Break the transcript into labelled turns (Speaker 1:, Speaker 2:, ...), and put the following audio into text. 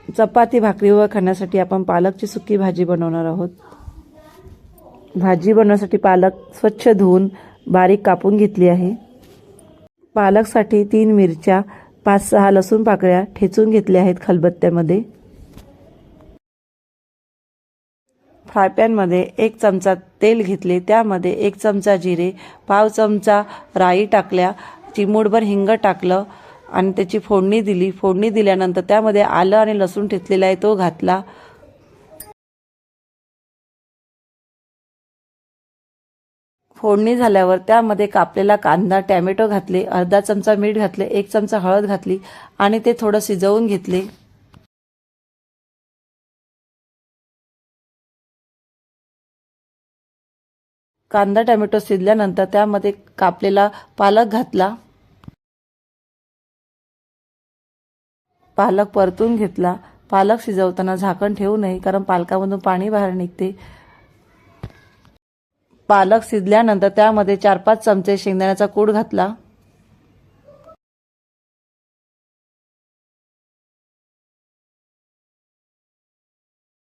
Speaker 1: चपाती भाकरीवर खाण्यासाठी आपण पालकची सुकी भाजी बनवणार आहोत। भाजी बनवण्यासाठी पालक स्वच्छ धुवून बारीक कापून घेतली आहे। पालकसाठी 3 मिरच्या, 5-6 लसूण पाकळ्या ठेचून घेतल्या आहेत खलबत्त्यामध्ये। फ्राय पॅनमध्ये 1 चमचा तेल घेतले, त्यामध्ये 1 चमचा जिरे, पाव चमचा राई टाकल्या, चिमूटभर हिंग टाकलं आणि त्याची फोडणी दिली। फोडणी दिल्यानंतर त्यामध्ये आलं आणि लसूण ठेचलेला आहे तो घातला। फोडणी झाल्यावर त्यामध्ये कापलेला कांदा, टोमॅटो घातले, अर्धा चमचा मीठ घातले, 1 चमचा हळद घातली आणि ते थोडं शिजवून घेतले। कांदा टोमॅटो शिजल्यानंतर त्यामध्ये कापलेला पालक घातला। पालक परतून घेतला। पालक शिजवताना झाकण ठेवू नये, कारण पालकामधून पाणी बाहेर निघते। पालक शिजल्यानंतर त्यामध्ये 4-5 चमचे शेंगदाण्याचा कूट घातला।